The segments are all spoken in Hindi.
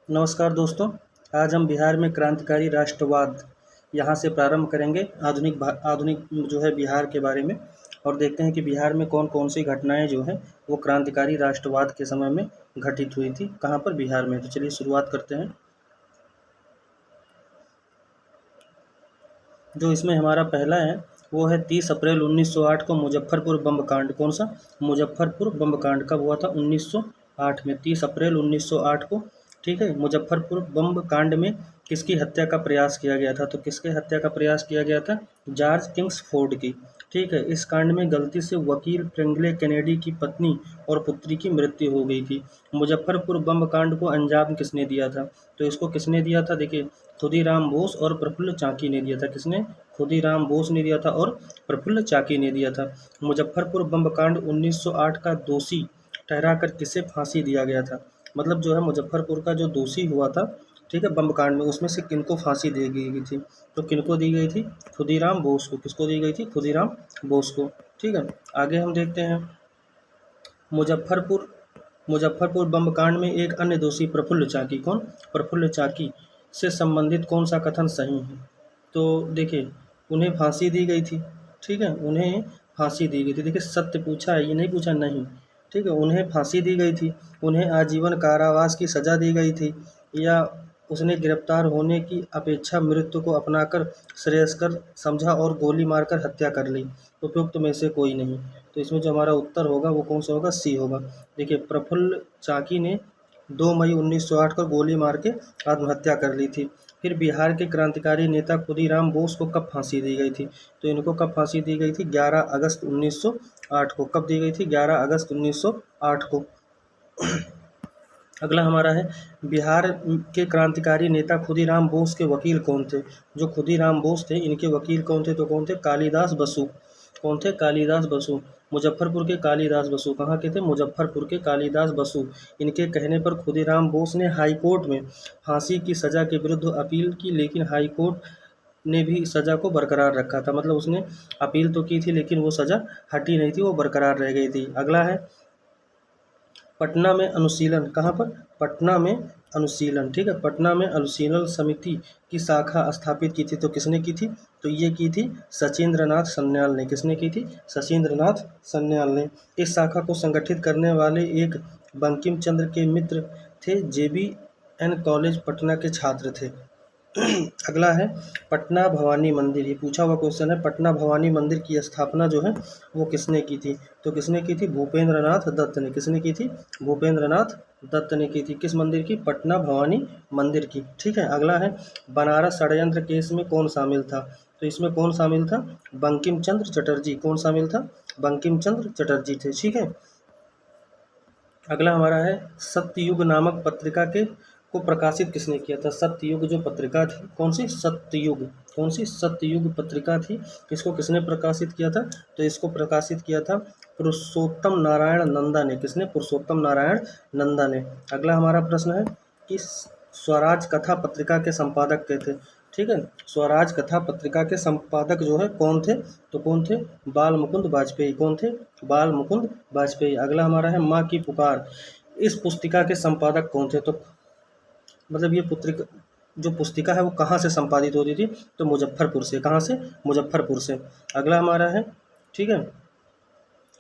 नमस्कार दोस्तों। आज हम बिहार में क्रांतिकारी राष्ट्रवाद यहाँ से प्रारंभ करेंगे आधुनिक जो है बिहार के बारे में, और देखते हैं कि बिहार में कौन कौन सी घटनाएं जो हैं वो क्रांतिकारी राष्ट्रवाद के समय में घटित हुई थी। कहाँ पर? बिहार में। तो चलिए शुरुआत करते हैं। जो इसमें हमारा पहला है वो है 30 अप्रैल 1908 को मुजफ्फरपुर बम कांड। कौन सा? मुजफ्फरपुर बम कांड कब हुआ था? 1908 में, 30 अप्रैल 1908 को। ठीक है। मुजफ्फरपुर बम कांड में किसकी हत्या का प्रयास किया गया था? तो किसके हत्या का प्रयास किया गया था? जॉर्ज किंग्सफोर्ड की। ठीक है। इस कांड में गलती से वकील फ्रैंकलिन केनेडी की पत्नी और पुत्री की मृत्यु हो गई थी। मुजफ्फरपुर बम कांड को अंजाम किसने दिया था? तो इसको किसने दिया था? देखिए, खुदीराम बोस और प्रफुल्ल चाकी ने दिया था। किसने? खुदीराम बोस ने दिया था और प्रफुल्ल चाकी ने दिया था। मुजफ्फरपुर बम कांड 1908 का दोषी ठहराकर किसे फांसी दिया गया था? मतलब जो है मुजफ्फरपुर का जो दोषी हुआ था, ठीक है, बम कांड में, उसमें से किनको फांसी दी गई थी? तो किनको दी गई थी? खुदीराम बोस को। किसको दी गई थी? खुदीराम बोस को। ठीक है। आगे हम देखते हैं। मुजफ्फरपुर मुजफ्फरपुर बम कांड में एक अन्य दोषी प्रफुल्ल चाकी। कौन? प्रफुल्ल चाकी से संबंधित कौन सा कथन सही है? तो देखिए, उन्हें फांसी दी गई थी। ठीक है, उन्हें फांसी दी गई थी। देखिए, सत्य पूछा है, ये नहीं पूछा नहीं। ठीक है, उन्हें फांसी दी गई थी, उन्हें आजीवन कारावास की सज़ा दी गई थी, या उसने गिरफ्तार होने की अपेक्षा मृत्यु को अपनाकर श्रेयस्कर समझा और गोली मारकर हत्या कर ली। उपयुक्त में से कोई नहीं। तो इसमें जो हमारा उत्तर होगा वो कौन सा होगा? सी होगा। देखिए, प्रफुल्ल चाकी ने 2 मई 1908 को गोली मार के आत्महत्या कर ली थी। फिर बिहार के क्रांतिकारी नेता खुदीराम बोस को कब फांसी दी गई थी? तो इनको कब फांसी दी गई थी? 11 अगस्त 1908 को। कब दी गई थी? 11 अगस्त 1908 को। अगला हमारा है, बिहार के क्रांतिकारी नेता खुदीराम बोस के वकील कौन थे? जो खुदीराम बोस थे, इनके वकील कौन थे? तो कौन थे? कालिदास बसु। कौन थे? कालिदास बसु। मुजफ्फरपुर के कालिदास बसु। कहाँ के थे? मुजफ्फरपुर के कालिदास बसु। इनके कहने पर खुदीराम बोस ने हाई कोर्ट में फांसी की सज़ा के विरुद्ध अपील की, लेकिन हाई कोर्ट ने भी सज़ा को बरकरार रखा था। मतलब उसने अपील तो की थी, लेकिन वो सज़ा हटी नहीं थी, वो बरकरार रह गई थी। अगला है, पटना में अनुशीलन। कहाँ पर? पटना में अनुशीलन। ठीक है, पटना में अनुशीलन समिति की शाखा स्थापित की थी। तो किसने की थी? तो ये की थी सचिंद्रनाथ सन्याल ने। किसने की थी? सचिंद्रनाथ सन्याल ने। इस शाखा को संगठित करने वाले एक बंकिम चंद्र के मित्र थे, JBN कॉलेज पटना के छात्र थे। अगला है, पटना भवानी मंदिर। ये पूछा हुआ क्वेश्चन है। पटना भवानी मंदिर की स्थापना जो है वो किसने की थी? तो किसने की थी? भूपेंद्रनाथ दत्त ने। किसने की थी? भूपेंद्रनाथ दत्त ने की थी। किस मंदिर की? पटना भवानी मंदिर की। ठीक है। अगला है, बनारस षड्यंत्र केस में कौन शामिल था? तो इसमें कौन शामिल था? बंकिम चंद्र चटर्जी। कौन शामिल था? बंकिम चंद्र चटर्जी थे। ठीक है। अगला हमारा है, सत्ययुग नामक पत्रिका के को प्रकाशित किसने किया था? सत्ययुग जो पत्रिका थी, कौन सी? सत्ययुग। कौन सी? सत्ययुग पत्रिका थी। इसको किसने प्रकाशित किया था? तो इसको प्रकाशित किया था पुरुषोत्तम नारायण नंदा ने। किसने? पुरुषोत्तम नारायण नंदा ने। अगला हमारा प्रश्न है कि स्वराज कथा पत्रिका के संपादक के थे। ठीक है, स्वराज कथा पत्रिका के संपादक जो है कौन थे? तो कौन थे? बाल मुकुंद वाजपेयी। कौन थे? बाल मुकुंद वाजपेयी। अगला हमारा है, माँ की पुकार। इस पुस्तिका के संपादक कौन थे? तो मतलब ये पुत्रिका जो पुस्तिका है वो कहाँ से संपादित होती थी? तो मुजफ्फरपुर से। कहाँ से? मुजफ्फरपुर से। अगला हमारा है, ठीक है,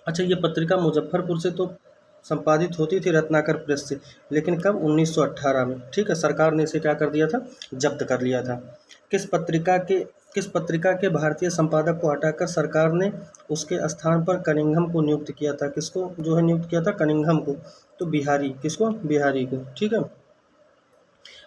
अच्छा, ये पत्रिका मुजफ्फरपुर से तो संपादित होती थी रत्नाकर प्रेस से, लेकिन कब? 1918 में। ठीक है, सरकार ने इसे क्या कर दिया था? जब्त कर लिया था। किस पत्रिका के किस पत्रिका के भारतीय संपादक को हटाकर सरकार ने उसके स्थान पर कनिंघम को नियुक्त किया था? किसको जो है नियुक्त किया था? कनिंघम को। तो बिहारी। किसको? बिहारी को। ठीक है,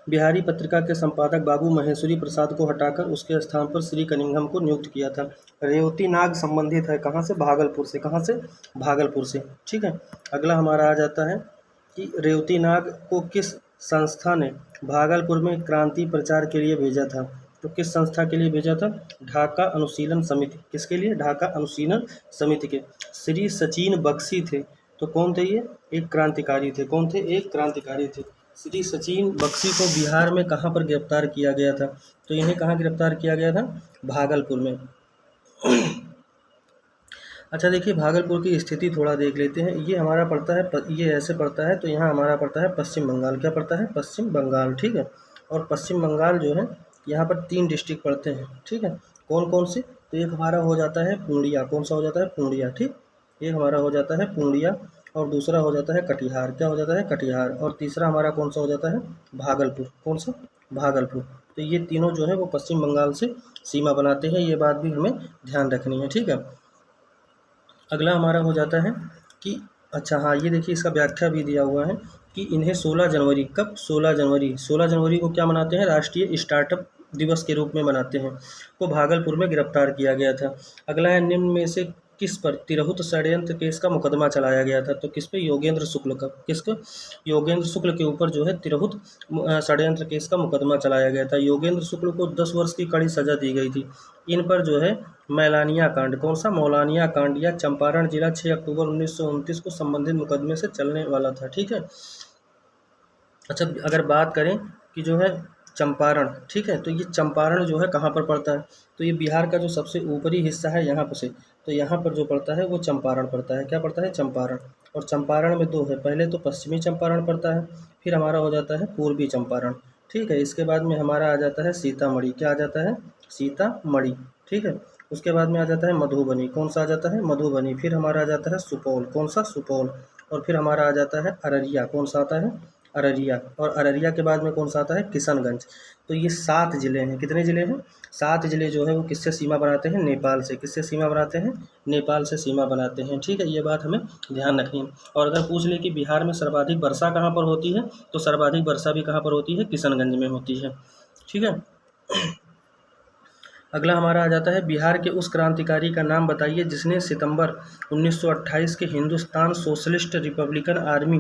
बिहारी पत्रिका के संपादक बाबू महेश्वरी प्रसाद को हटाकर उसके स्थान पर श्री कनिंघम को नियुक्त किया था। रेवती नाग संबंधित है कहाँ से? भागलपुर से। कहाँ से? भागलपुर से। ठीक है। अगला हमारा आ जाता है कि रेवती नाग को किस संस्था ने भागलपुर में क्रांति प्रचार के लिए भेजा था? तो किस संस्था के लिए भेजा था? ढाका अनुशीलन समिति। किसके लिए? ढाका अनुशीलन समिति के। श्री सचिन बख्शी थे। तो कौन थे ये? एक क्रांतिकारी थे। कौन थे? एक क्रांतिकारी थे। श्री सचिन बख्शी को बिहार में कहाँ पर गिरफ्तार किया गया था? तो इन्हें कहाँ गिरफ्तार किया गया था? भागलपुर में। अच्छा देखिए, भागलपुर की स्थिति थोड़ा देख लेते हैं। ये हमारा पड़ता है ये ऐसे पड़ता है, तो यहाँ हमारा पड़ता है पश्चिम बंगाल। क्या पड़ता है? पश्चिम बंगाल, ठीक है। और पश्चिम बंगाल जो है, यहाँ पर 3 डिस्ट्रिक्ट पड़ते हैं, ठीक है। कौन कौन से? तो एक हमारा हो जाता है पूर्णिया। कौन सा हो जाता है? पूर्णिया, ठीक। एक हमारा हो जाता है पूर्णिया, और दूसरा हो जाता है कटिहार। क्या हो जाता है? कटिहार। और तीसरा हमारा कौन सा हो जाता है? भागलपुर। कौन सा? भागलपुर। तो ये तीनों जो है वो पश्चिम बंगाल से सीमा बनाते हैं, ये बात भी हमें ध्यान रखनी है, ठीक है। अगला हमारा हो जाता है कि अच्छा हाँ, ये देखिए इसका व्याख्या भी दिया हुआ है कि इन्हें 16 जनवरी, कब? 16 जनवरी को क्या मनाते हैं? राष्ट्रीय स्टार्टअप दिवस के रूप में मनाते हैं, को भागलपुर में गिरफ्तार किया गया था। अगला है, निम्न में से किस पर तिरहुत षड्यंत्र केस का मुकदमा चलाया गया था? तो किस पे? योगेंद्र शुक्ल का। किसका? योगेंद्र शुक्ल के ऊपर जो है तिरहुत षड्यंत्र केस का मुकदमा चलाया गया था। योगेंद्र शुक्ल को 10 वर्ष की कड़ी सजा दी गई थी। इन पर जो है मैलानिया कांड, कौन सा? मौलानिया कांड या चंपारण जिला 6 अक्टूबर 1929 को संबंधित मुकदमे से चलने वाला था, ठीक है। अच्छा, अगर बात करें कि जो है चंपारण, ठीक है, तो ये चंपारण जो है कहाँ पर पड़ता है? तो ये बिहार का जो सबसे ऊपरी हिस्सा है यहाँ पर से, तो यहाँ पर जो पड़ता है वो चंपारण पड़ता है। क्या पड़ता है? चंपारण। और चंपारण में 2 है, पहले तो पश्चिमी चंपारण पड़ता है, फिर हमारा हो जाता है पूर्वी चंपारण, ठीक है। इसके बाद में हमारा आ जाता है सीतामढ़ी। क्या आ जाता है? सीतामढ़ी, ठीक है। उसके बाद में आ जाता है मधुबनी। कौन सा आ जाता है? मधुबनी। फिर हमारा आ जाता है सुपौल। कौन सा? सुपौल। और फिर हमारा आ जाता है अररिया। कौन सा आता है? अररिया। और अररिया के बाद में कौन सा आता है? किशनगंज। तो ये 7 ज़िले हैं। कितने ज़िले हैं? 7 ज़िले जो है वो किससे सीमा बनाते हैं? नेपाल से। किससे सीमा बनाते हैं? नेपाल से सीमा बनाते हैं, ठीक है। ये बात हमें ध्यान रखनी है। और अगर पूछ ले कि बिहार में सर्वाधिक वर्षा कहाँ पर होती है, तो सर्वाधिक वर्षा भी कहाँ पर होती है? किशनगंज में होती है, ठीक है। अगला हमारा आ जाता है, बिहार के उस क्रांतिकारी का नाम बताइए जिसने सितंबर 1928 के हिंदुस्तान सोशलिस्ट रिपब्लिकन आर्मी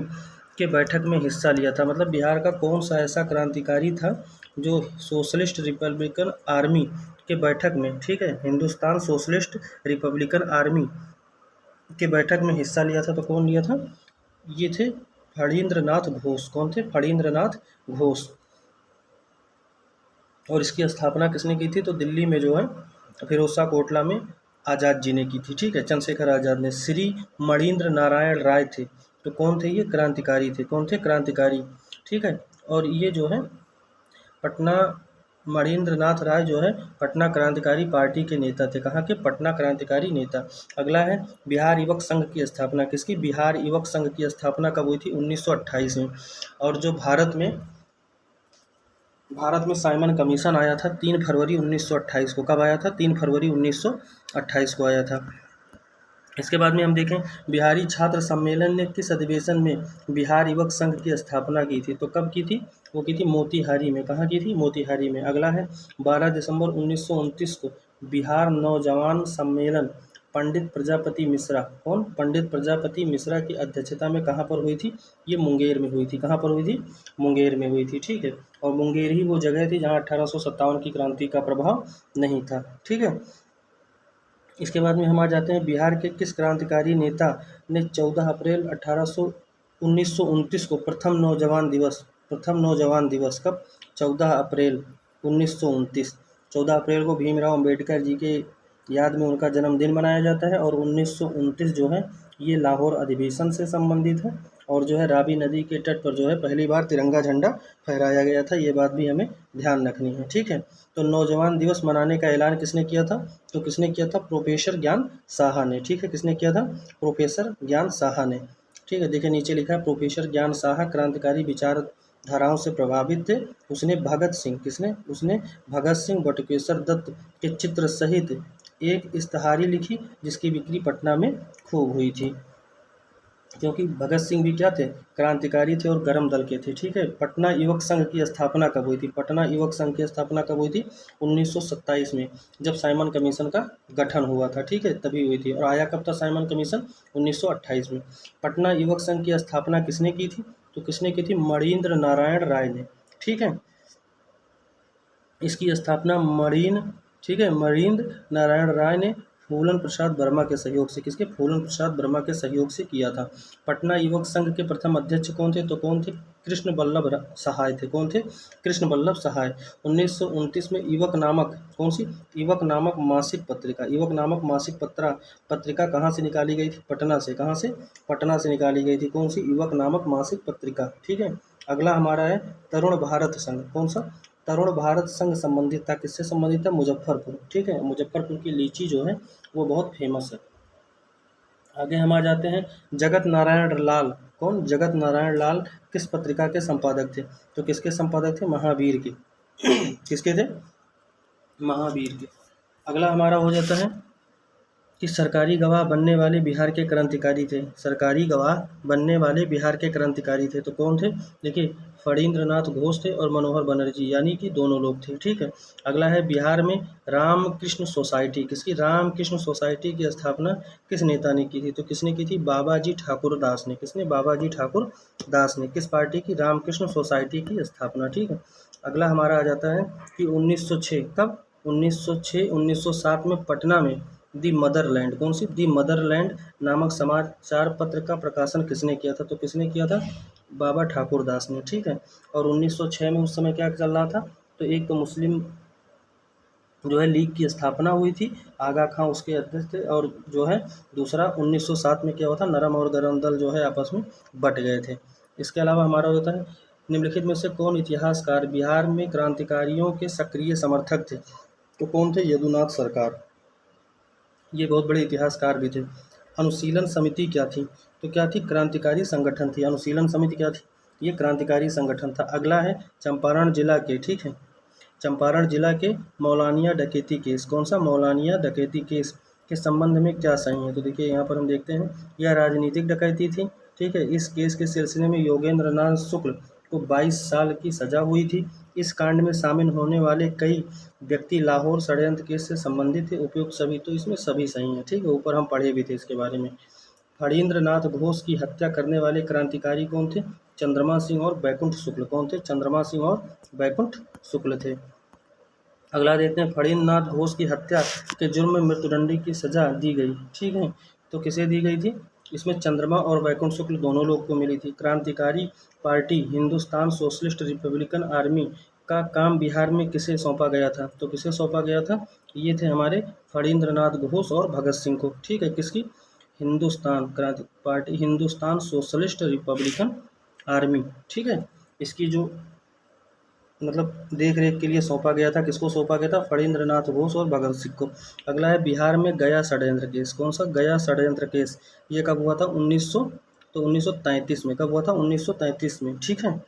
के बैठक में हिस्सा लिया था। मतलब बिहार का कौन सा ऐसा क्रांतिकारी था जो सोशलिस्ट रिपब्लिकन आर्मी के बैठक में, ठीक है, हिंदुस्तान सोशलिस्ट रिपब्लिकन आर्मी के बैठक में हिस्सा लिया था। तो कौन लिया था? ये थे फणींद्र नाथ घोष। कौन थे? फणींद्र नाथ घोष। और इसकी स्थापना किसने की थी? तो दिल्ली में जो है फिरोजशाह कोटला में आज़ाद जी ने की थी, ठीक है। चंद्रशेखर आज़ाद ने। श्री मणींद्र नारायण राय थे। तो कौन थे? ये क्रांतिकारी थे। कौन थे? क्रांतिकारी, ठीक है। और ये जो है पटना, मणींद्र नाथ राय जो है पटना क्रांतिकारी पार्टी के नेता थे। कहाँ के? पटना क्रांतिकारी नेता। अगला है, बिहार युवक संघ की स्थापना किसकी? बिहार युवक संघ की स्थापना कब हुई थी? 1928 में। और जो भारत में साइमन कमीशन आया था 3 फरवरी 1928 को। कब आया था? 3 फरवरी 1928 को आया था। इसके बाद में हम देखें, बिहारी छात्र सम्मेलन ने किस अधिवेशन में बिहार युवक संघ की स्थापना की थी? तो कब की थी? वो की थी मोतिहारी में। कहाँ की थी? मोतिहारी में। अगला है, 12 दिसंबर 1929 को बिहार नौजवान सम्मेलन पंडित प्रजापति मिश्रा, कौन? पंडित प्रजापति मिश्रा की अध्यक्षता में कहाँ पर हुई थी? ये मुंगेर में हुई थी। कहाँ पर हुई थी? मुंगेर में हुई थी, ठीक है। और मुंगेर ही वो जगह थी जहाँ 1857 की क्रांति का प्रभाव नहीं था, ठीक है। इसके बाद में हम आ जाते हैं, बिहार के किस क्रांतिकारी नेता ने 14 अप्रैल 1929 को प्रथम नौजवान दिवस कब? 14 अप्रैल 1929। 14 अप्रैल को भीमराव अंबेडकर जी के याद में उनका जन्मदिन मनाया जाता है। और 1929 जो है ये लाहौर अधिवेशन से संबंधित है। और जो है रावी नदी के तट पर जो है पहली बार तिरंगा झंडा फहराया गया था। ये बात भी हमें ध्यान रखनी है, ठीक है। तो नौजवान दिवस मनाने का ऐलान किसने किया था? तो किसने किया था? प्रोफेसर ज्ञान साहा ने, ठीक है। किसने किया था? प्रोफेसर ज्ञान साहा ने, ठीक है। देखिए नीचे लिखा है, प्रोफेसर ज्ञान साहा क्रांतिकारी विचारधाराओं से प्रभावित थे। उसने भगत सिंह, किसने? उसने भगत सिंह बटुकेश्वर दत्त के चित्र सहित एक इश्तहारी लिखी जिसकी बिक्री पटना में खूब हुई थी। क्योंकि भगत सिंह भी क्या थे? क्रांतिकारी थे और गर्म दल के थे, ठीक है। पटना युवक संघ की स्थापना कब हुई थी? पटना युवक संघ की स्थापना कब हुई थी? 1927 में, जब साइमन कमीशन का गठन हुआ था, ठीक है, तभी हुई थी। और आया कब था साइमन कमीशन? 1928 में। पटना युवक संघ की स्थापना किसने की थी? तो किसने की थी? मणींद्र नारायण राय ने, ठीक है। इसकी स्थापना ठीक है, मणींद्र नारायण राय ने फूलन प्रसाद वर्मा के सहयोग से, किसके? फूलन प्रसाद वर्मा के सहयोग से किया था। पटना युवक संघ के प्रथम अध्यक्ष कौन थे? तो कौन थे? कृष्ण बल्लभ सहाय थे। कौन थे? कृष्ण बल्लभ सहाय। 1929 में युवक नामक, कौन सी? युवक नामक मासिक पत्रिका, युवक नामक मासिक पत्रिका कहाँ से निकाली गई थी? पटना से। कहाँ से? पटना से निकाली गई थी। कौन सी? युवक नामक मासिक पत्रिका। ठीक है। अगला हमारा है तरुण भारत संघ। कौन सा? तरुण भारत संघ संबंधित था, किससे संबंधित था? मुजफ्फरपुर। ठीक है, मुजफ्फरपुर की लीची जो है वो बहुत फेमस है। आगे हम आ जाते हैं जगत नारायण लाल। कौन? जगत नारायण लाल किस पत्रिका के संपादक थे? तो किसके संपादक थे? महावीर के। किसके थे? महावीर के। अगला हमारा हो जाता है कि सरकारी गवाह बनने वाले बिहार के क्रांतिकारी थे। सरकारी गवाह बनने वाले बिहार के क्रांतिकारी थे तो कौन थे? देखिए, फणींद्रनाथ घोष थे और मनोहर बनर्जी, यानी कि दोनों लोग थे। ठीक है। अगला है बिहार में रामकृष्ण सोसाइटी, किसकी? रामकृष्ण सोसाइटी की स्थापना किस नेता ने की थी? तो किसने की थी? बाबाजी ठाकुर दास ने। किसने? बाबाजी ठाकुर दास ने। किस पार्टी की? रामकृष्ण सोसाइटी की स्थापना। ठीक है। अगला हमारा आ जाता है कि 1906, कब? 1906 1907 में पटना में दी मदरलैंड, कौन सी? दी मदरलैंड नामक समाचार पत्र का प्रकाशन किसने किया था? तो किसने किया था? बाबा ठाकुर दास ने। ठीक है। और 1906 में उस समय क्या चल रहा था? तो एक तो मुस्लिम जो है लीग की स्थापना हुई थी, आगा खां उसके अध्यक्ष थे, और जो है दूसरा 1907 में क्या हुआ था? नरम और गरम दल जो है आपस में बट गए थे। इसके अलावा हमारा होता है निम्नलिखित में से कौन इतिहासकार बिहार में क्रांतिकारियों के सक्रिय समर्थक थे? तो कौन थे? यदुनाथ सरकार। ये बहुत बड़े इतिहासकार भी थे। अनुशीलन समिति क्या थी? तो क्या थी? क्रांतिकारी संगठन थी। अनुशीलन समिति क्या थी? ये क्रांतिकारी संगठन था। अगला है चंपारण जिला के, ठीक है, चंपारण जिला के मौलानिया डकैती केस। कौन सा? मौलानिया डकैती केस के संबंध में क्या सही है? तो देखिए यहाँ पर हम देखते हैं यह राजनीतिक डकैती थी। ठीक है। इस केस के सिलसिले में योगेंद्र नाथ शुक्ल को 22 साल की सजा हुई थी। इस कांड में शामिल होने वाले कई व्यक्ति लाहौर षड्यंत्र केस से संबंधित थे। उपयुक्त सभी, तो इसमें सभी सही हैं। ठीक है, ऊपर हम पढ़े भी थे इसके बारे में। फणींद्र नाथ घोष की हत्या करने वाले क्रांतिकारी कौन थे? चंद्रमा सिंह और बैकुंठ शुक्ल। कौन थे? चंद्रमा सिंह और बैकुंठ शुक्ल थे। अगला देखते हैं फणींद्र नाथ घोष की हत्या के जुर्म में मृत्युदंड की सजा दी गई। ठीक है, तो किसे दी गई थी? इसमें चंद्रमा और बैकुंठ शुक्ल दोनों लोग को मिली थी। क्रांतिकारी party Hindustan socialist Republican army का काम बिहार में किसे सौंपा गया था? तो किसे सौंपा गया था? ये थे हमारे फणींद्र नाथ घोष और भगत सिंह को। ठीक है, किसकी? हिंदुस्तान क्रांति party Hindustan socialist Republican army. ठीक है, इसकी जो मतलब देख रेख के लिए सौंपा गया था। किसको सौंपा गया था? फणींद्र नाथ घोष और भगत सिंह को। अगला है बिहार में गया षड्यंत्र केस। कौन सा? गया षड्यंत्र केस। ये कब हुआ था? 1933 में। कब हुआ था? 1933 में। ठीक है।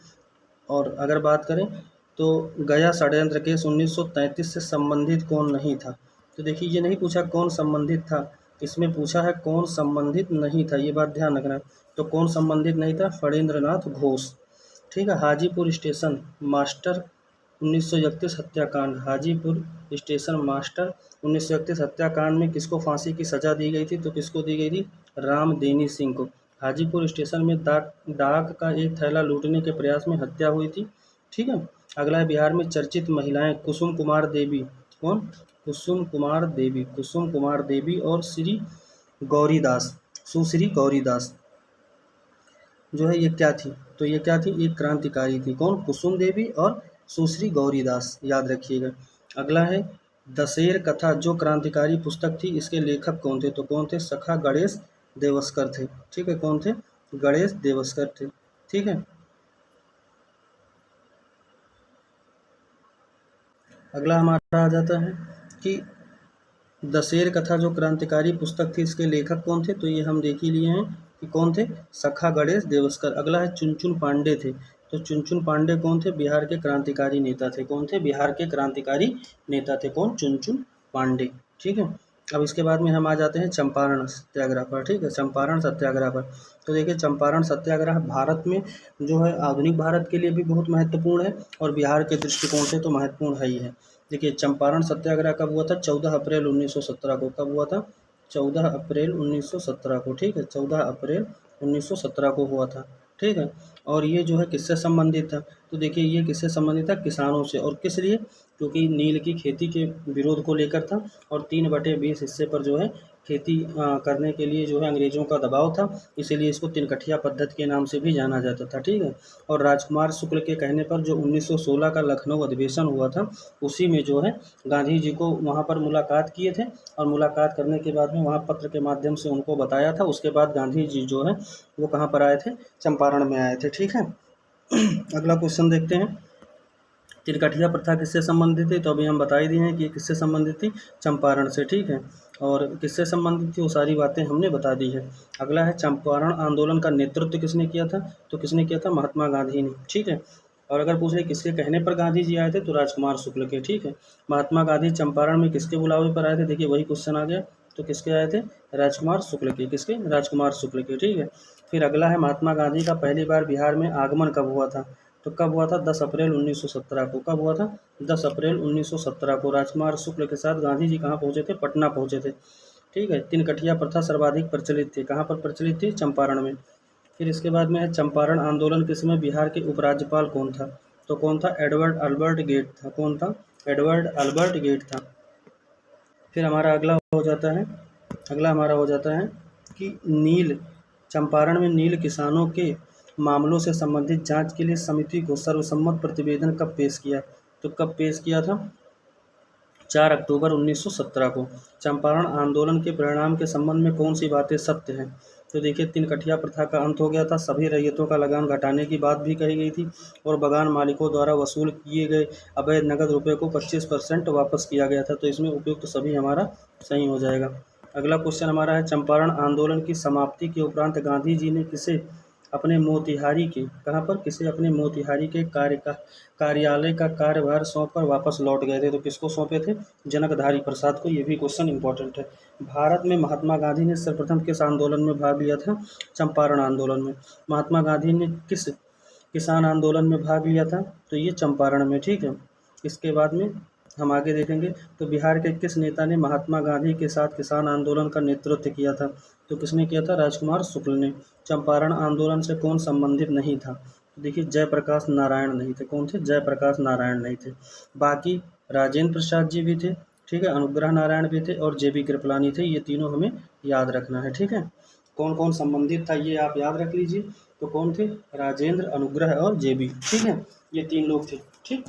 और अगर बात करें तो गया षड्यंत्र केस 1933 से संबंधित कौन नहीं था? तो देखिए, ये नहीं पूछा कौन संबंधित था, इसमें पूछा है कौन संबंधित नहीं था। ये बात ध्यान रखना। तो कौन संबंधित नहीं था? फणींद्र नाथ घोष। ठीक है। हाजीपुर स्टेशन मास्टर 1931 हत्याकांड। हाजीपुर स्टेशन मास्टर 1931 हत्याकांड में किसको फांसी की सजा दी गई थी? तो किसको दी गई थी? रामदेनी सिंह को। हाजीपुर स्टेशन में डाक का एक थैला लूटने के प्रयास में हत्या हुई थी। ठीक है। अगला है बिहार में चर्चित महिलाएं कुसुम कुमार देवी। कौन? कुसुम कुमार देवी। कुसुम कुमार देवी और श्री गौरीदास, सुश्री गौरीदास जो है ये क्या थी? तो ये क्या थी? एक क्रांतिकारी थी। कौन? कुसुम देवी और सुश्री गौरीदास, याद रखिएगा। अगला है दशेर कथा जो क्रांतिकारी पुस्तक थी, इसके लेखक कौन थे? तो कौन थे? सखा गणेश देवस्कर थे। ठीक है, कौन थे? गणेश देवस्कर थे। ठीक है। अगला हमारा आ जाता है कि दशेर कथा जो क्रांतिकारी पुस्तक थी, इसके लेखक कौन थे? तो ये हम देख ही लिए हैं कि कौन थे? सखा गणेश देवस्कर। अगला है चुनचुन पांडे थे। तो चुनचुन पांडे कौन थे? बिहार के क्रांतिकारी नेता थे। कौन थे? बिहार के क्रांतिकारी नेता थे। कौन? चुनचुन पांडे। ठीक है। अब इसके बाद में हम आ जाते हैं चंपारण सत्याग्रह पर। ठीक है, चंपारण सत्याग्रह पर। तो देखिए, चंपारण सत्याग्रह भारत में जो है आधुनिक भारत के लिए भी बहुत महत्वपूर्ण है और बिहार के दृष्टिकोण से तो महत्वपूर्ण है ही है। देखिए, चंपारण सत्याग्रह कब हुआ था? 14 अप्रैल 1917 को। कब हुआ था? 14 अप्रैल 1917 को। ठीक है, 14 अप्रैल 1917 को हुआ था। ठीक है। और ये जो है किससे संबंधित था, तो देखिए ये किससे संबंधित था, किसानों से। और किस लिए, क्योंकि नील की खेती के विरोध को लेकर था, और 3/20 हिस्से पर जो है खेती करने के लिए जो है अंग्रेज़ों का दबाव था, इसीलिए इसको तिनकठिया पद्धति के नाम से भी जाना जाता था, ठीक है। और राजकुमार शुक्ल के कहने पर जो 1916 का लखनऊ अधिवेशन हुआ था, उसी में जो है गांधी जी को वहाँ पर मुलाकात किए थे, और मुलाकात करने के बाद में वहाँ पत्र के माध्यम से उनको बताया था। उसके बाद गांधी जी जो है वो कहाँ पर आए थे, चंपारण में आए थे, ठीक है। अगला क्वेश्चन देखते हैं, तिनकठिया प्रथा किससे संबंधित थी, तो अभी हम बता ही दिए हैं कि ये किससे संबंधित थी, चंपारण से, ठीक है। और किससे संबंधित थी वो सारी बातें हमने बता दी है। अगला है चंपारण आंदोलन का नेतृत्व किसने किया था, तो किसने किया था, महात्मा गांधी ने, ठीक है। और अगर पूछ रहे किसके कहने पर गांधी जी आए थे, तो राजकुमार शुक्ल के, ठीक है। महात्मा गांधी चंपारण में किसके बुलावे पर आए थे, देखिए वही क्वेश्चन आ गया, तो किसके आए थे, राजकुमार शुक्ल के, किसके, राजकुमार शुक्ल के, ठीक है। फिर अगला है महात्मा गांधी का पहली बार बिहार में आगमन कब हुआ था, तो कब हुआ था, 10 अप्रैल 1917 को। कब हुआ था, 10 अप्रैल 1917 को राजकुमार शुक्ल के साथ गांधी जी कहाँ पहुँचे थे, पटना पहुँचे थे, ठीक है। तिनकठिया प्रथा सर्वाधिक प्रचलित थी, कहाँ पर प्रचलित थी, चंपारण में। फिर इसके बाद में है चंपारण आंदोलन के समय बिहार के उपराज्यपाल कौन था, तो कौन था, एडवर्ड अल्बर्ट गेट था, कौन था, एडवर्ड अल्बर्ट गेट था। फिर हमारा अगला हमारा हो जाता है कि नील, चंपारण में नील किसानों के मामलों से संबंधित जांच के लिए समिति को सर्वसम्मत प्रतिवेदन कब पेश किया, तो कब पेश किया था, 4 अक्टूबर 1917 को। चंपारण आंदोलन के परिणाम के संबंध में कौन सी बातें सत्य हैं, तो देखिए तिनकठिया प्रथा का अंत हो गया था, सभी रैयतों का लगान घटाने की बात भी कही गई थी, और बगान मालिकों द्वारा वसूल किए गए अवैध नकद रुपये को 25% वापस किया गया था। तो इसमें उपयुक्त सभी हमारा सही हो जाएगा। अगला क्वेश्चन हमारा है चंपारण आंदोलन की समाप्ति के उपरांत गांधी जी ने किसे अपने मोतिहारी के, कहाँ पर, किसे अपने मोतिहारी के कार्यालय का कार्यभार सौंप कर वापस लौट गए थे, तो किसको सौंपे थे, जनकधारी प्रसाद को। ये भी क्वेश्चन इंपॉर्टेंट है। भारत में महात्मा गांधी ने सर्वप्रथम किस आंदोलन में भाग लिया था, चंपारण आंदोलन में। महात्मा गांधी ने किस किसान आंदोलन में भाग लिया था, तो ये चंपारण में, ठीक है। इसके बाद में हम आगे देखेंगे, तो बिहार के किस नेता ने महात्मा गांधी के साथ किसान आंदोलन का नेतृत्व किया था, तो किसने किया था, राजकुमार शुक्ल ने। चंपारण आंदोलन से कौन संबंधित नहीं था, तो देखिए जयप्रकाश नारायण नहीं थे, कौन थे, जयप्रकाश नारायण नहीं थे। बाकी राजेंद्र प्रसाद जी भी थे, ठीक है, अनुग्रह नारायण भी थे, और जेबी कृपलानी थे। ये तीनों हमें याद रखना है, ठीक है। कौन कौन संबंधित था ये आप याद रख लीजिए, तो कौन थे, राजेंद्र, अनुग्रह और जेबी, ठीक है, ये 3 लोग थे, ठीक।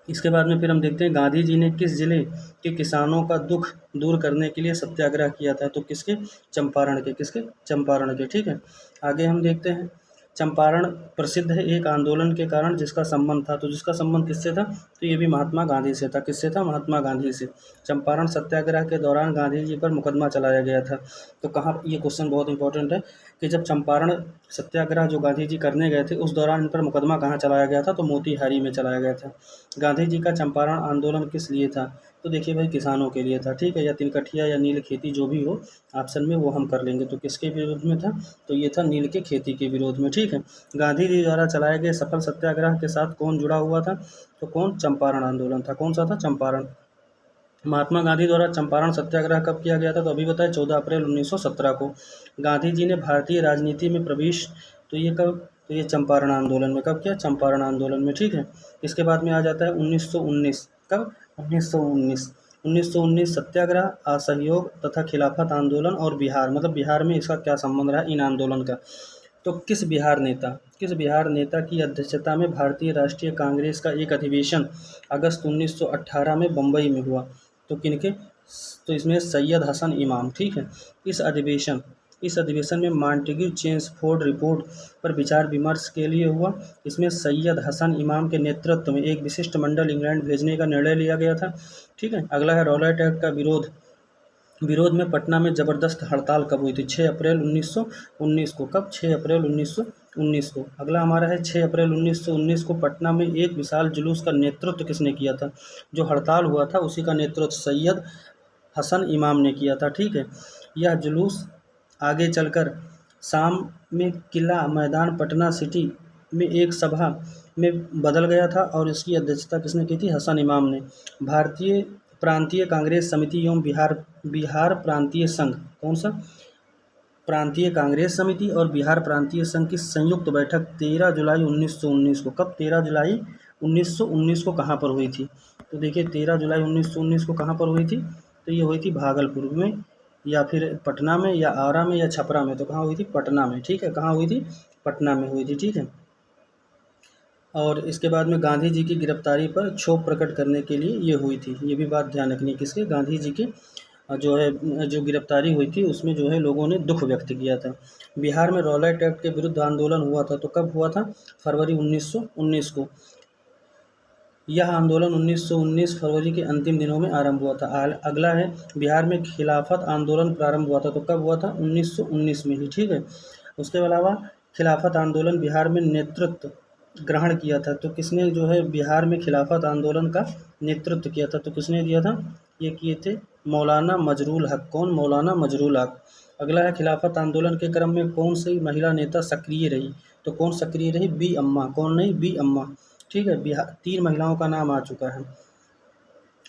इसके बाद में फिर हम देखते हैं गांधी जी ने किस जिले के किसानों का दुख दूर करने के लिए सत्याग्रह किया था, तो किसके, चंपारण के, किसके, चंपारण के, ठीक है। आगे हम देखते हैं, चंपारण प्रसिद्ध है एक आंदोलन के कारण जिसका संबंध था, तो जिसका संबंध किससे था, तो ये भी महात्मा गांधी से था, किससे था, महात्मा गांधी से। चंपारण सत्याग्रह के दौरान गांधी जी पर मुकदमा चलाया गया था, तो कहाँ, ये क्वेश्चन बहुत इंपॉर्टेंट है कि जब चंपारण सत्याग्रह जो गांधी जी करने गए थे, उस दौरान इन पर मुकदमा कहाँ चलाया गया था, तो मोतीहारी में चलाया गया था। गांधी जी का चंपारण आंदोलन किस लिए था, तो देखिए भाई किसानों के लिए था, ठीक है, या तिनकठिया या नील खेती जो भी हो ऑप्शन में वो हम कर लेंगे। तो किसके विरोध में था, तो ये था नील के खेती के विरोध में, ठीक है। गांधी जी द्वारा चलाए गए सफल सत्याग्रह के साथ कौन जुड़ा हुआ था, तो कौन, चंपारण आंदोलन था, कौन सा था, चंपारण। महात्मा गांधी द्वारा चंपारण सत्याग्रह कब किया गया था, तो अभी बताया 14 अप्रैल 1917 को। गांधी जी ने भारतीय राजनीति में प्रवेश, तो ये कब, तो ये चंपारण आंदोलन में, कब किया, चंपारण आंदोलन में, ठीक है। इसके बाद में आ जाता है 1919, कब, 1919, 1919 सत्याग्रह, असहयोग तथा खिलाफत आंदोलन और बिहार, मतलब बिहार में इसका क्या संबंध रहा इन आंदोलन का, तो किस बिहार नेता की अध्यक्षता में भारतीय राष्ट्रीय कांग्रेस का एक अधिवेशन अगस्त 1918 में बम्बई में हुआ, तो किनके, तो इसमें सैयद हसन इमाम, ठीक है। इस अधिवेशन में मॉन्टेग्यू चेम्सफोर्ड रिपोर्ट पर विचार विमर्श के लिए हुआ। इसमें सैयद हसन इमाम के नेतृत्व में एक विशिष्ट मंडल इंग्लैंड भेजने का निर्णय लिया गया था, ठीक है। अगला है रॉलेट एक्ट का विरोध में पटना में ज़बरदस्त हड़ताल कब हुई थी, 6 अप्रैल 1919 को। कब, 6 अप्रैल 1919 को। अगला हमारा है 6 अप्रैल 1919 को पटना में एक विशाल जुलूस का नेतृत्व किसने किया था, जो हड़ताल हुआ था उसी का नेतृत्व सैयद हसन इमाम ने किया था, ठीक है। यह जुलूस आगे चलकर शाम में किला मैदान पटना सिटी में एक सभा में बदल गया था, और इसकी अध्यक्षता किसने की थी, हसन इमाम ने। भारतीय प्रांतीय कांग्रेस समिति एवं बिहार बिहार प्रांतीय संघ, कौन सा, प्रांतीय कांग्रेस समिति और बिहार प्रांतीय संघ की संयुक्त बैठक 13 जुलाई 1919 को, कब 13 जुलाई 1919 को कहाँ पर हुई थी? तो देखिए 13 जुलाई 1919 को कहाँ पर हुई थी? तो ये हुई थी भागलपुर में, या फिर पटना में, या आरा में, या छपरा में। तो कहाँ हुई थी? पटना में। ठीक है, कहाँ हुई थी? पटना में हुई थी। ठीक है, और इसके बाद में गांधी जी की गिरफ्तारी पर क्षोभ प्रकट करने के लिए ये हुई थी। ये भी बात ध्यान रखनी है, किसके? गांधी जी के जो है जो गिरफ्तारी हुई थी उसमें जो है लोगों ने दुख व्यक्त किया था। बिहार में रॉलेट एक्ट के विरुद्ध आंदोलन हुआ था, तो कब हुआ था? फरवरी 1919 को। यह आंदोलन 1919 फरवरी के अंतिम दिनों में आरंभ हुआ था। अगला है, बिहार में खिलाफत आंदोलन प्रारंभ हुआ था, तो कब हुआ था? 1919 में ही। ठीक है, उसके अलावा खिलाफत आंदोलन बिहार में नेतृत्व ग्रहण किया था, तो किसने जो है बिहार में खिलाफत आंदोलन का नेतृत्व किया था? तो किसने दिया था? ये किए थे मौलाना मजरूल हक। कौन? मौलाना मजरूल हक। अगला है, खिलाफत आंदोलन के क्रम में कौन सी महिला नेता सक्रिय रही? तो कौन सक्रिय रही? बी अम्मा। कौन नहीं? बी अम्मा। ठीक है, बिहार 3 महिलाओं का नाम आ चुका है।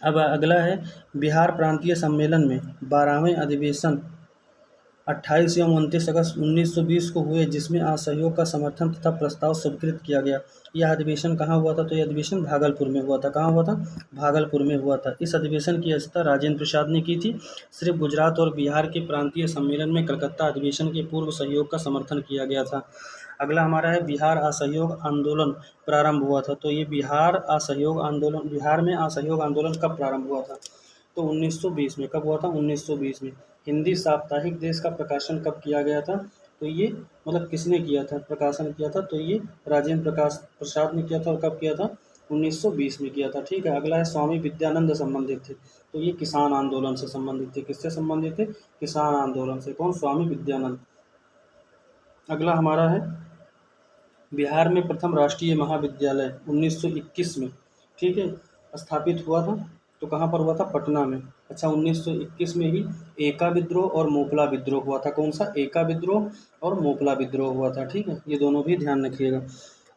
अब अगला है, बिहार प्रांतीय सम्मेलन में 12वें अधिवेशन 28 एवं 29 अगस्त 1920 को हुए, जिसमें असहयोग का समर्थन तथा प्रस्ताव स्वीकृत किया गया। यह अधिवेशन कहाँ हुआ था? तो यह अधिवेशन भागलपुर में हुआ था। कहाँ हुआ था? भागलपुर में हुआ था। इस अधिवेशन की अध्यक्षता राजेंद्र प्रसाद ने की थी। सिर्फ गुजरात और बिहार के प्रांतीय सम्मेलन में कलकत्ता अधिवेशन के पूर्व सहयोग का समर्थन किया गया था। अगला हमारा है, बिहार असहयोग आंदोलन प्रारंभ हुआ था। तो ये बिहार असहयोग आंदोलन, बिहार में असहयोग आंदोलन कब प्रारंभ हुआ था? तो 1920 में। कब हुआ था? 1920 में। हिंदी साप्ताहिक देश का प्रकाशन कब किया गया था? तो ये मतलब किसने किया था, प्रकाशन किया था? तो ये राजेंद्र प्रसाद ने किया था। और कब किया था? 1920 में किया था। ठीक है, अगला है, स्वामी विद्यानंद संबंधित थे, तो ये किसान आंदोलन से संबंधित थे। किससे संबंधित थे? किसान आंदोलन से। कौन? स्वामी विद्यानंद। अगला हमारा है, बिहार में प्रथम राष्ट्रीय महाविद्यालय 1921 में, ठीक है, स्थापित हुआ था। तो कहाँ पर हुआ था? पटना में। अच्छा, 1921 में ही एका विद्रोह और मोपला विद्रोह हुआ था। कौन सा? एका विद्रोह और मोपला विद्रोह हुआ था। ठीक है, ये दोनों भी ध्यान रखिएगा।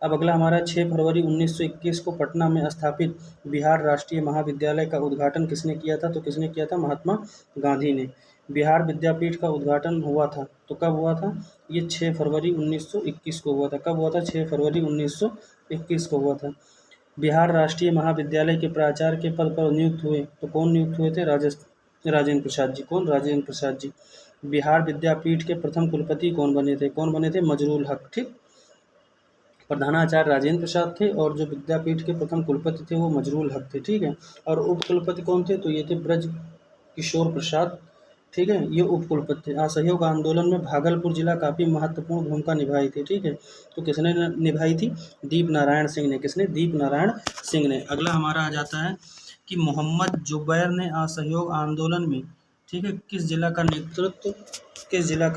अब अगला हमारा, 6 फरवरी 1921 को पटना में स्थापित बिहार राष्ट्रीय महाविद्यालय का उद्घाटन किसने किया था? तो किसने किया था? महात्मा गांधी ने। बिहार विद्यापीठ का उद्घाटन हुआ था, तो कब हुआ था? ये 6 फरवरी 1921 को हुआ था। कब हुआ था? 6 फरवरी 1921 को हुआ था। बिहार राष्ट्रीय महाविद्यालय के प्राचार्य के पद पर नियुक्त हुए, तो कौन नियुक्त हुए थे? राजेंद्र प्रसाद जी। कौन? राजेंद्र प्रसाद जी। बिहार विद्यापीठ के प्रथम कुलपति कौन बने थे? कौन बने थे? मजरूल हक। ठीक, प्रधानाचार्य राजेंद्र प्रसाद थे और जो विद्यापीठ के प्रथम कुलपति थे वो मजरूल हक थे। ठीक है, और उप कुलपति कौन थे? तो ये थे ब्रज किशोर प्रसाद। ठीक है, ये उप कुलपति थे। असहयोग आंदोलन में भागलपुर जिला काफ़ी महत्वपूर्ण भूमिका निभाई थी। ठीक है, तो किसने निभाई थी? दीप नारायण सिंह ने। किसने? दीप नारायण सिंह ने। अगला हमारा आ जाता है कि मोहम्मद जुबैर ने असहयोग आंदोलन में, ठीक है, किस जिला का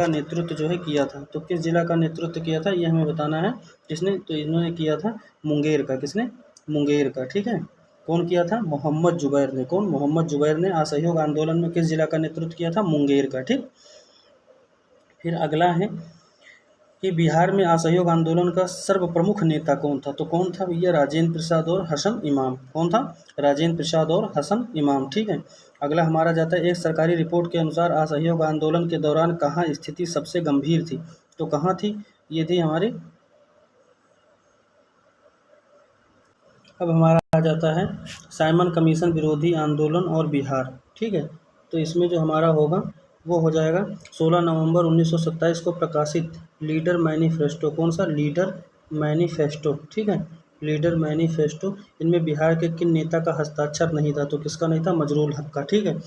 नेतृत्व जो है किया था? तो किस जिला का नेतृत्व किया था ये हमें बताना है। किसने? तो इन्होंने किया था मुंगेर का। किसने? मुंगेर का। ठीक है, कौन किया था? मोहम्मद जुबैर ने। कौन? मोहम्मद जुबैर ने असहयोग आंदोलन में किस जिला का नेतृत्व किया था? मुंगेर का। ठीक, फिर अगला है कि बिहार में असहयोग आंदोलन का सर्वप्रमुख नेता कौन था? तो कौन था भैया? राजेंद्र प्रसाद और हसन इमाम। कौन था? राजेंद्र प्रसाद और हसन इमाम। ठीक है, अगला हमारा जाता है, एक सरकारी रिपोर्ट के अनुसार असहयोग आंदोलन के दौरान कहाँ स्थिति सबसे गंभीर थी? तो कहाँ थी? ये थी हमारे, अब हमारा आ जाता है साइमन कमीशन विरोधी आंदोलन और बिहार। ठीक है, तो इसमें जो हमारा होगा वो हो जाएगा 16 नवंबर 1927 को प्रकाशित लीडर मैनिफेस्टो। कौन सा? Leader manifesto. ठीक है, लीडर मैनिफेस्टो। इनमें बिहार के किन नेता का हस्ताक्षर नहीं था? तो किसका नहीं था? मजरूल हक का। ठीक है,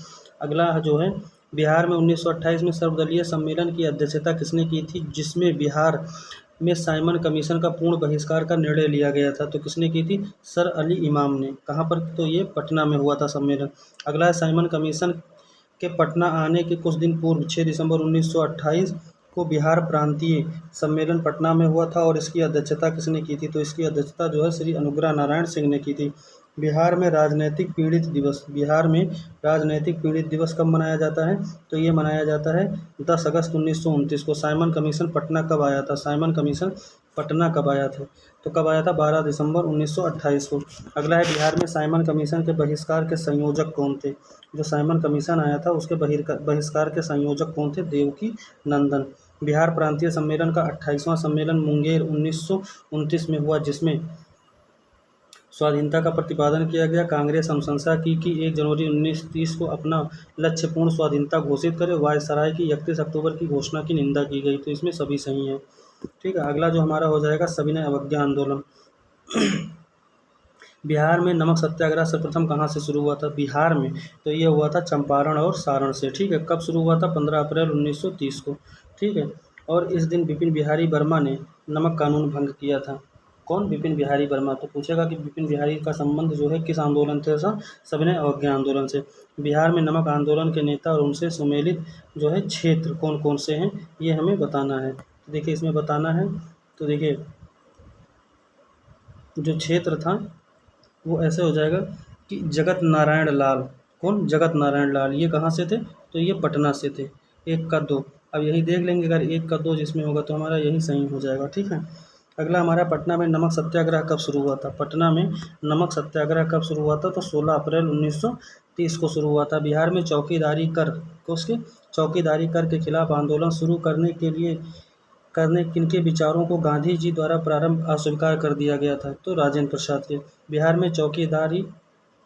अगला जो है, बिहार में 1928 में सर्वदलीय सम्मेलन की अध्यक्षता किसने की थी, जिसमें बिहार में साइमन कमीशन का पूर्ण बहिष्कार का निर्णय लिया गया था? तो किसने की थी? सर अली इमाम ने। कहाँ पर? तो ये पटना में हुआ था सम्मेलन। अगला है, साइमन कमीशन के पटना आने के कुछ दिन पूर्व 6 दिसंबर 1928 को बिहार प्रांतीय सम्मेलन पटना में हुआ था और इसकी अध्यक्षता किसने की थी? तो इसकी अध्यक्षता जो है श्री अनुग्रह नारायण सिंह ने की थी। बिहार में राजनैतिक पीड़ित दिवस, बिहार में राजनैतिक पीड़ित दिवस कब मनाया जाता है? तो ये मनाया जाता है 10 अगस्त 1929 को। साइमन कमीशन पटना कब आया था? साइमन कमीशन पटना कब आया था? तो कब आया था? 12 दिसंबर 1928 को। अगला है, बिहार में साइमन कमीशन के बहिष्कार के संयोजक कौन थे? जो साइमन कमीशन आया था उसके बहिष्कार के संयोजक कौन थे? देवकी नंदन। बिहार प्रांतीय सम्मेलन का 28वां सम्मेलन मुंगेर 1929 में हुआ, जिसमें स्वाधीनता का प्रतिपादन किया गया। कांग्रेस अनुशंसा की कि 1 जनवरी 1930 को अपना लक्ष्य पूर्ण स्वाधीनता घोषित करे। वायसराय की 31 अक्टूबर की घोषणा की निंदा की गई। तो इसमें सभी सही हैं। ठीक है, अगला जो हमारा हो जाएगा सविनय अवज्ञा आंदोलन। बिहार में नमक सत्याग्रह सर्वप्रथम कहाँ से शुरू हुआ था? बिहार में तो ये हुआ था चंपारण और सारण से। ठीक है, कब शुरू हुआ था? 15 अप्रैल 1930 को। ठीक है, और इस दिन विपिन बिहारी वर्मा ने नमक कानून भंग किया था। कौन? विपिन बिहारी वर्मा। तो पूछेगा कि विपिन बिहारी का संबंध जो है किस आंदोलन से था? सविनय अवज्ञा आंदोलन से। बिहार में नमक आंदोलन के नेता और उनसे सुमेलित जो है क्षेत्र कौन कौन से हैं, ये हमें बताना है। तो देखिए इसमें बताना है, तो देखिए जो क्षेत्र था वो ऐसे हो जाएगा कि जगत नारायण लाल। कौन? जगत नारायण लाल। ये कहाँ से थे? तो ये पटना से थे। 1 का 2। अब यही देख लेंगे, अगर 1 का 2 जिसमें होगा तो हमारा यही सही हो जाएगा। ठीक है, अगला हमारा पटना में नमक सत्याग्रह कब शुरू हुआ था? पटना में नमक सत्याग्रह कब शुरू हुआ था? तो 16 अप्रैल 1930 को शुरू हुआ था। बिहार में चौकीदारी कर को उसके चौकीदारी कर के खिलाफ आंदोलन शुरू करने किनके विचारों को गांधी जी द्वारा प्रारंभ अस्वीकार कर दिया गया था? तो राजेंद्र प्रसाद के। बिहार में चौकीदारी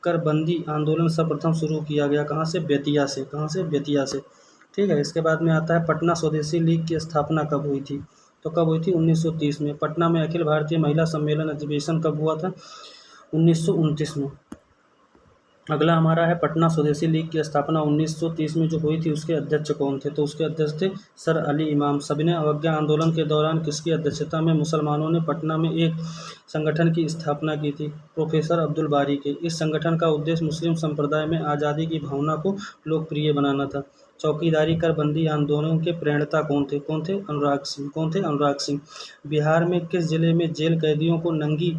कर बंदी आंदोलन सर्वप्रथम शुरू किया गया कहाँ से? बेतिया से। कहाँ से? बेतिया से। ठीक है, इसके बाद में आता है पटना स्वदेशी लीग की स्थापना कब हुई थी? तो कब हुई थी? 1930 में। पटना में अखिल भारतीय महिला सम्मेलन अधिवेशन कब हुआ था? 1929 में। अगला हमारा है पटना स्वदेशी लीग की स्थापना 1930 में जो हुई थी, उसके अध्यक्ष कौन थे? तो उसके अध्यक्ष थे सर अली इमाम। सविनय अवज्ञा आंदोलन के दौरान किसकी अध्यक्षता में मुसलमानों ने पटना में एक संगठन की स्थापना की थी? प्रोफेसर अब्दुल बारी के। इस संगठन का उद्देश्य मुस्लिम संप्रदाय में आज़ादी की भावना को लोकप्रिय बनाना था। चौकीदारी कर बंदी आंदोलन के प्रणेता कौन थे? कौन थे? अनुराग सिंह। कौन थे? अनुराग सिंह। बिहार में किस जिले में जेल कैदियों को नंगी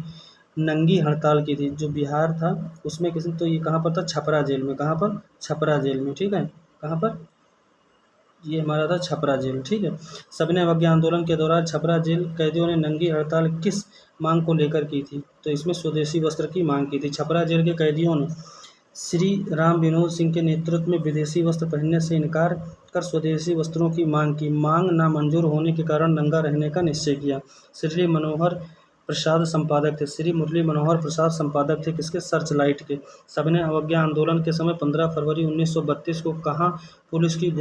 नंगी हड़ताल की थी? जो बिहार था उसमें किसी, तो ये कहाँ पर था? छपरा जेल में। कहाँ पर? छपरा जेल में। ठीक है, कहाँ पर? ये हमारा था छपरा जेल। ठीक है, सविनय अवज्ञा आंदोलन के दौरान छपरा जेल कैदियों ने नंगी हड़ताल किस मांग को लेकर की थी? तो इसमें स्वदेशी वस्त्र की मांग की थी। छपरा जेल के कैदियों ने श्री राम विनोद सिंह के नेतृत्व में विदेशी वस्त्र पहनने से इनकार कर स्वदेशी वस्त्रों की मांग की। मांग नामंजूर होने के कारण नंगा रहने का निश्चय किया। श्री मनोहर प्रसाद संपादक थे। श्री मुरली मनोहर प्रसाद संपादक थे किसके? सर्चलाइट के। सविनय अवज्ञा आंदोलन के समय 15 फरवरी 1932 को कहाँ पुलिस की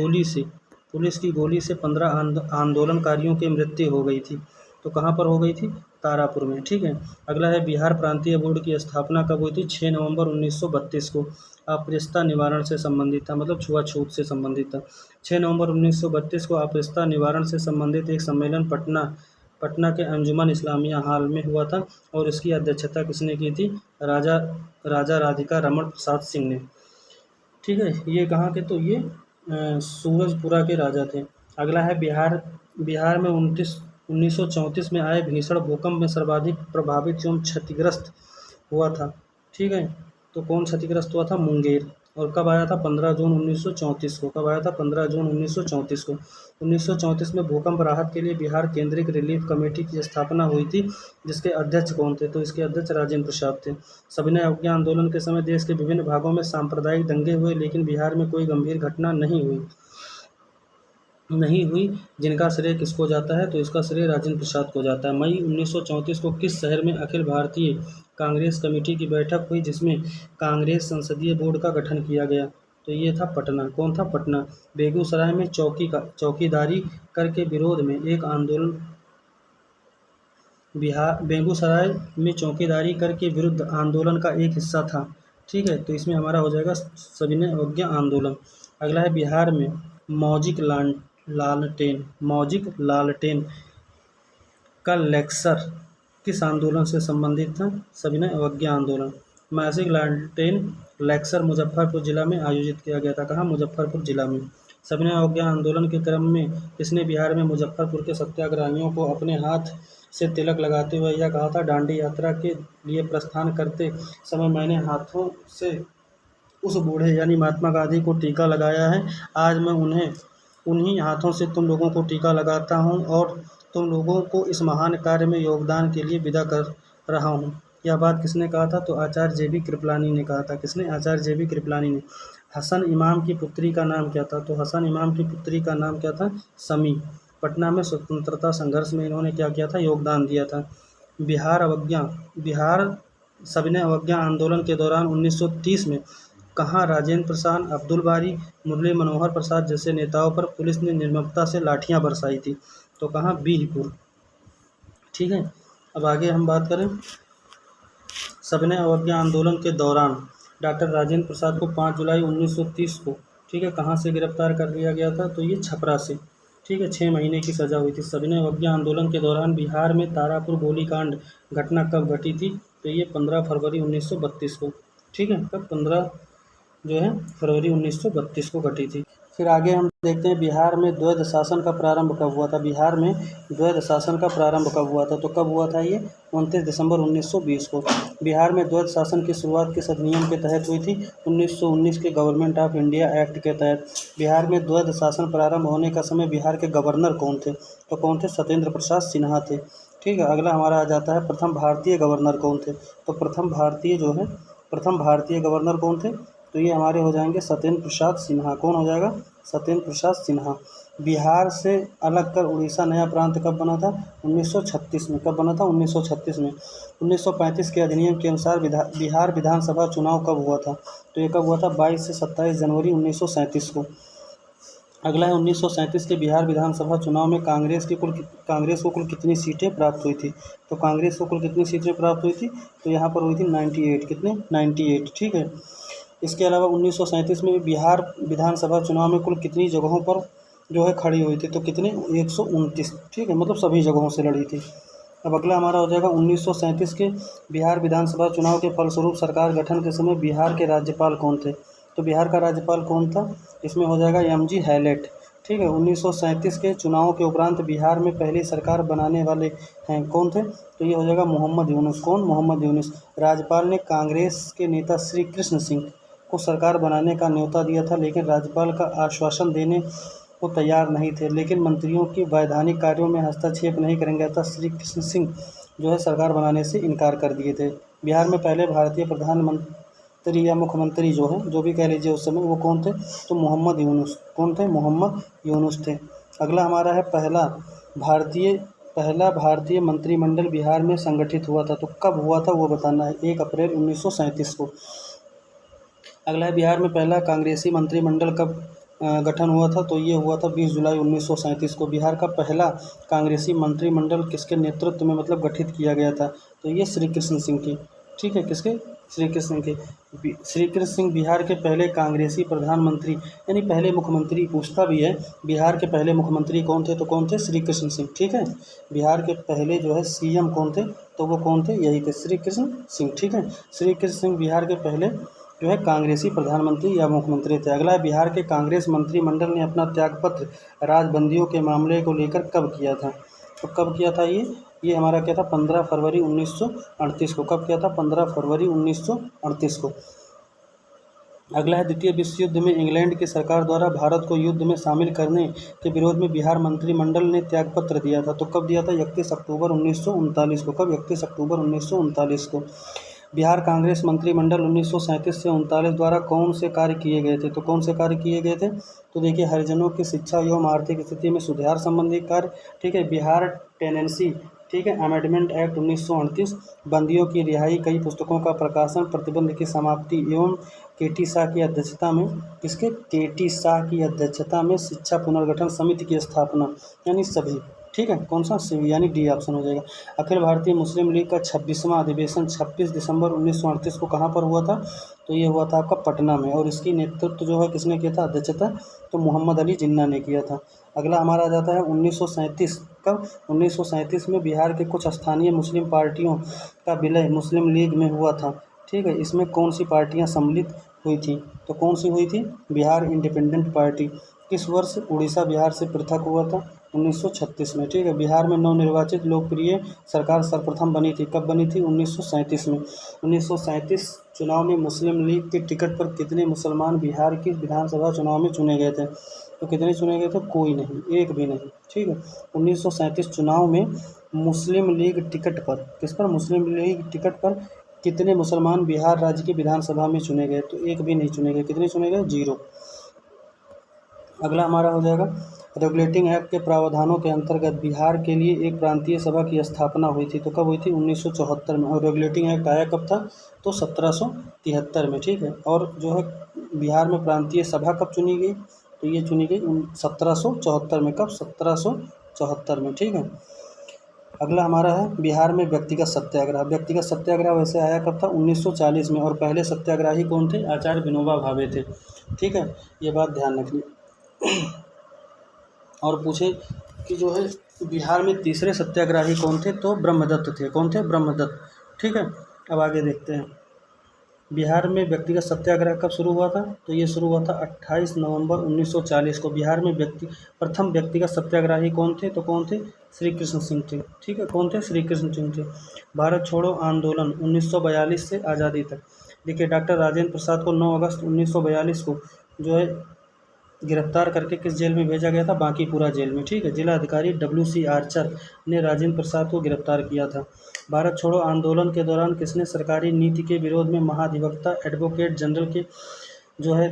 गोली से 15 आंदोलनकारियों की मृत्यु हो गई थी? तो कहाँ पर हो गई थी? तारापुर में। ठीक है, अगला है बिहार प्रांतीय बोर्ड की स्थापना कब हुई थी? 6 नवंबर 1932 को। अस्पृश्यता निवारण से संबंधित था, मतलब छुआछूत से संबंधित था। 6 नवंबर 1932 को अस्पृश्यता निवारण से संबंधित एक सम्मेलन पटना के अंजुमन इस्लामिया हॉल में हुआ था, और इसकी अध्यक्षता किसने की थी? राजा राधिका रमन प्रसाद सिंह ने। ठीक है, ये कहाँ के? तो ये सूरजपुरा के राजा थे। अगला है बिहार में 1934 में आए भीषण भूकंप में सर्वाधिक प्रभावित एवं क्षतिग्रस्त हुआ था। ठीक है, तो कौन क्षतिग्रस्त हुआ था? मुंगेर। और कब आया था? 15 जून 1934 को। कब आया था? 15 जून 1934 को। 1934 में भूकंप राहत के लिए बिहार केंद्रीय रिलीफ कमेटी की स्थापना हुई थी, जिसके अध्यक्ष कौन थे? तो इसके अध्यक्ष राजेंद्र प्रसाद थे। सविनय अवज्ञा आंदोलन के समय देश के विभिन्न भागों में सांप्रदायिक दंगे हुए, लेकिन बिहार में कोई गंभीर घटना नहीं हुई जिनका श्रेय किसको जाता है? तो इसका श्रेय राजेंद्र प्रसाद को जाता है। मई 1934 को किस शहर में अखिल भारतीय कांग्रेस कमेटी की बैठक हुई, जिसमें कांग्रेस संसदीय बोर्ड का गठन किया गया? तो ये था पटना। कौन था? पटना। बेगूसराय में चौकीदारी कर के विरोध में एक आंदोलन बेगूसराय में चौकीदारी कर के विरुद्ध आंदोलन का एक हिस्सा था। ठीक है, तो इसमें हमारा हो जाएगा सविनय अवज्ञा आंदोलन। अगला है बिहार में मौजिक लालटेन का लेक्चर किस आंदोलन से संबंधित था? सविनय अवज्ञा आंदोलन। मौजिक लालटेन लेक्चर मुजफ्फरपुर जिला में आयोजित किया गया था। कहाँ? मुजफ्फरपुर जिला में। सविनय अवज्ञा आंदोलन के क्रम में किसने बिहार में मुजफ्फरपुर के सत्याग्रहियों को अपने हाथ से तिलक लगाते हुए यह कहा था? दांडी यात्रा के लिए प्रस्थान करते समय मैंने हाथों से उस बूढ़े यानी महात्मा गांधी को टीका लगाया है। आज मैं उन्हीं हाथों से तुम लोगों को टीका लगाता हूँ और तुम लोगों को इस महान कार्य में योगदान के लिए विदा कर रहा हूँ। यह बात किसने कहा था? तो आचार्य जे.बी. कृपलानी ने कहा था। किसने? आचार्य जे.बी. कृपलानी ने। हसन इमाम की पुत्री का नाम क्या था? तो हसन इमाम की पुत्री का नाम क्या था? समी। पटना में स्वतंत्रता संघर्ष में इन्होंने क्या किया था, योगदान दिया था। बिहार सविनय अवज्ञा आंदोलन के दौरान 1930 में कहाँ राजेंद्र प्रसाद, अब्दुल बारी, मुरली मनोहर प्रसाद जैसे नेताओं पर पुलिस ने निर्ममता से लाठियां बरसाई थी, तो कहाँ, बीहपुर। ठीक है, अब आगे हम बात करें सविनय अवज्ञा आंदोलन के दौरान डॉक्टर राजेंद्र प्रसाद को 5 जुलाई 1930 को, ठीक है, कहाँ से गिरफ्तार कर लिया गया था, तो ये छपरा से। ठीक है, 6 महीने की सज़ा हुई थी। सविनय अवज्ञा आंदोलन के दौरान बिहार में तारापुर गोलीकांड घटना कब घटी थी, तो ये 15 फरवरी 1932 को। ठीक है, कब, 15 जो है फरवरी 1932 को घटी थी। फिर आगे हम देखते हैं बिहार में द्वैध शासन का प्रारंभ कब हुआ था। बिहार में द्वैध शासन का प्रारंभ कब हुआ था, तो कब हुआ था ये, 29 दिसंबर 1920 को। बिहार में द्वैध शासन की शुरुआत किस अधिनियम के तहत हुई थी, 1919 के गवर्नमेंट ऑफ इंडिया एक्ट के तहत। बिहार में द्वैध शासन प्रारंभ होने का समय बिहार के गवर्नर कौन थे, तो कौन थे, सत्येंद्र प्रसाद सिन्हा थे। ठीक है, अगला हमारा आ जाता है प्रथम भारतीय गवर्नर कौन थे, तो प्रथम भारतीय गवर्नर कौन थे, तो ये हमारे हो जाएंगे सत्येंद्र प्रसाद सिन्हा। कौन हो जाएगा, सत्येंद्र प्रसाद सिन्हा। बिहार से अलग कर उड़ीसा नया प्रांत कब बना था, 1936 में। कब बना था, 1936 में। 1935 के अधिनियम के अनुसार बिहार विधानसभा चुनाव कब हुआ था, तो ये कब हुआ था, 22 से 27 जनवरी 1937 को। अगला है 1937 के बिहार विधानसभा चुनाव में कांग्रेस को कुल कितनी सीटें प्राप्त हुई थी, तो कांग्रेस को कुल कितनी सीटें प्राप्त हुई थी, तो यहाँ पर हुई थी 98। कितने, 98। ठीक है, इसके अलावा 1937 में बिहार विधानसभा चुनाव में कुल कितनी जगहों पर जो है खड़ी हुई थी, तो कितने, 129। ठीक है, मतलब सभी जगहों से लड़ी थी। अब अगला हमारा हो जाएगा 1937 के बिहार विधानसभा चुनाव के फलस्वरूप सरकार गठन के समय बिहार के राज्यपाल कौन थे, तो बिहार का राज्यपाल कौन था, इसमें हो जाएगा एम.जी. हैलेट। ठीक है, 1937 के चुनावों के उपरांत बिहार में पहली सरकार बनाने वाले हैं कौन थे, तो ये हो जाएगा मोहम्मद यूनुस। कौन, मोहम्मद यूनुस। राज्यपाल ने कांग्रेस के नेता श्री कृष्ण सिंह को सरकार बनाने का न्योता दिया था, लेकिन राज्यपाल का आश्वासन देने को तैयार नहीं थे, लेकिन मंत्रियों की वैधानिक कार्यों में हस्तक्षेप नहीं करेंगे, अतः श्री कृष्ण सिंह जो है सरकार बनाने से इनकार कर दिए थे। बिहार में पहले भारतीय प्रधानमंत्री या मुख्यमंत्री जो है, जो भी कह लीजिए उस समय, वो कौन थे, तो मोहम्मद यूनुस। कौन थे, मोहम्मद यूनुस थे। अगला हमारा है पहला भारतीय मंत्रिमंडल बिहार में संगठित हुआ था, तो कब हुआ था वो बताना है, 1 अप्रैल 1937 को। अगला है बिहार में पहला कांग्रेसी मंत्रिमंडल कब गठन हुआ था, तो ये हुआ था 20 जुलाई 1937 को। बिहार का पहला कांग्रेसी मंत्रिमंडल किसके नेतृत्व में मतलब गठित किया गया था, तो ये श्री कृष्ण सिंह की। ठीक है, किसके, श्री कृष्ण के। श्री कृष्ण सिंह बिहार के पहले कांग्रेसी प्रधानमंत्री यानी पहले मुख्यमंत्री, पूछता भी है बिहार के पहले मुख्यमंत्री कौन थे, तो कौन थे, श्री कृष्ण सिंह। ठीक है, बिहार के पहले जो है सीएम कौन थे, तो वो कौन थे, यही थे, श्री कृष्ण सिंह। ठीक है, श्री कृष्ण सिंह बिहार के पहले जो है कांग्रेसी प्रधानमंत्री या मुख्यमंत्री थे। अगला है बिहार के कांग्रेस मंत्रिमंडल ने अपना त्यागपत्र राजबंदियों के मामले को लेकर कब किया था, तो कब किया था ये हमारा क्या था, 15 फरवरी 1938 को। कब किया था, 15 फरवरी 1938 को। अगला है द्वितीय विश्व युद्ध में इंग्लैंड की सरकार द्वारा भारत को युद्ध में शामिल करने के विरोध में बिहार मंत्रिमंडल ने त्यागपत्र दिया था, तो कब दिया था, 31 अक्टूबर 1939 को। कब, 31 अक्टूबर 1939 को। बिहार कांग्रेस मंत्रिमंडल 1937 से 39 द्वारा कौन से कार्य किए गए थे, तो कौन से कार्य किए गए थे, तो देखिए हरिजनों की शिक्षा एवं आर्थिक स्थिति में सुधार संबंधी कार्य। ठीक है, बिहार टेनेंसी, ठीक है, अमेंडमेंट एक्ट 1938, बंदियों की रिहाई, कई पुस्तकों का प्रकाशन, प्रतिबंध की समाप्ति एवं केटी शाह की अध्यक्षता में केटी शाह की अध्यक्षता में शिक्षा पुनर्गठन समिति की स्थापना, यानी सभी। ठीक है, कौन सा, यानी डी ऑप्शन हो जाएगा। अखिल भारतीय मुस्लिम लीग का 26वां अधिवेशन 26 दिसंबर 1938 को कहाँ पर हुआ था, तो ये हुआ था आपका पटना में, और इसकी नेतृत्व जो है किसने किया था, अध्यक्षता, तो मोहम्मद अली जिन्ना ने किया था। अगला हमारा आ जाता है 1937। कब, 1937 में बिहार के कुछ स्थानीय मुस्लिम पार्टियों का विलय मुस्लिम लीग में हुआ था। ठीक है, इसमें कौन सी पार्टियां सम्मिलित हुई थी, तो कौन सी हुई थी, बिहार इंडिपेंडेंट पार्टी। किस वर्ष उड़ीसा बिहार से पृथक हुआ था, 1936 में। ठीक है, बिहार में नवनिर्वाचित लोकप्रिय सरकार सर्वप्रथम बनी थी, कब बनी थी, 1937 में। 1937 चुनाव में मुस्लिम लीग के टिकट पर कितने मुसलमान बिहार की विधानसभा चुनाव में चुने गए थे, तो कितने चुने गए थे, कोई नहीं, एक भी नहीं। ठीक है, 1937 चुनाव में मुस्लिम लीग टिकट पर, किस पर, मुस्लिम लीग टिकट पर कितने मुसलमान बिहार राज्य की विधानसभा में चुने गए, तो एक भी नहीं चुने गए। कितने चुने गए, 0। अगला हमारा हो जाएगा रेगुलेटिंग एक्ट के प्रावधानों के अंतर्गत बिहार के लिए एक प्रांतीय सभा की स्थापना हुई थी, तो कब हुई थी? 1974 में। और रेगुलेटिंग एक्ट आया कब था? तो 1773 में, ठीक है। और जो है बिहार में प्रांतीय सभा कब चुनी गई? तो ये चुनी गई 1774 में। कब? 1774 में, ठीक है। अगला हमारा है बिहार में व्यक्तिगत सत्याग्रह। व्यक्तिगत सत्याग्रह वैसे आया कब था? 1940 में। और पहले सत्याग्रही कौन थे? आचार्य विनोबा भावे थे, ठीक है। ये बात ध्यान रखनी। और पूछे कि जो है बिहार में तीसरे सत्याग्रही कौन थे? तो ब्रह्मदत्त थे। कौन थे? ब्रह्मदत्त, ठीक है। अब आगे देखते हैं बिहार में व्यक्तिगत सत्याग्रह कब शुरू हुआ था? तो ये शुरू हुआ था 28 नवंबर 1940 को। बिहार में प्रथम व्यक्तिगत सत्याग्रही कौन थे? तो कौन थे? श्री कृष्ण सिंह थे, ठीक है। कौन थे? श्री कृष्ण सिंह थे। भारत छोड़ो आंदोलन 1942 से आज़ादी तक। देखिए डॉक्टर राजेंद्र प्रसाद को 9 अगस्त 1942 को जो है गिरफ्तार करके किस जेल में भेजा गया था? बांकीपुरा जेल में, ठीक है। जिला अधिकारी WC आर्चर ने राजेंद्र प्रसाद को गिरफ्तार किया था। भारत छोड़ो आंदोलन के दौरान किसने सरकारी नीति के विरोध में महाधिवक्ता एडवोकेट जनरल के जो है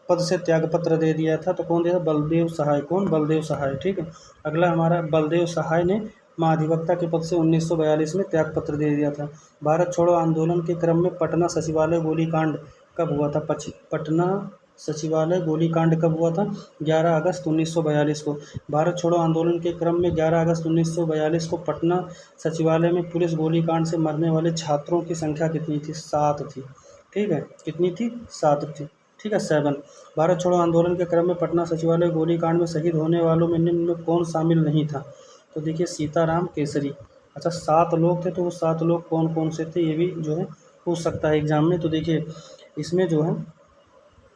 पद से त्यागपत्र दे दिया था? तो कौन दिया था? बलदेव सहाय। कौन? बलदेव सहाय, ठीक है। अगला हमारा बलदेव सहाय ने महाधिवक्ता के पद से 1942 में त्यागपत्र दे दिया था। भारत छोड़ो आंदोलन के क्रम में पटना सचिवालय गोलीकांड कब हुआ था? पटना सचिवालय गोलीकांड कब हुआ था? 11 अगस्त 1942 को। भारत छोड़ो आंदोलन के क्रम में 11 अगस्त 1942 को पटना सचिवालय में पुलिस गोलीकांड से मरने वाले छात्रों की संख्या कितनी थी? 7 थी, ठीक है। कितनी थी? 7 थी, ठीक है, 7। भारत छोड़ो आंदोलन के क्रम में पटना सचिवालय गोलीकांड में शहीद होने वालों में निम्न में कौन शामिल नहीं था? तो देखिए सीताराम केसरी। अच्छा 7 लोग थे, तो वो 7 लोग कौन कौन से थे? ये भी जो है पूछ सकता है एग्जाम में। तो देखिए इसमें जो है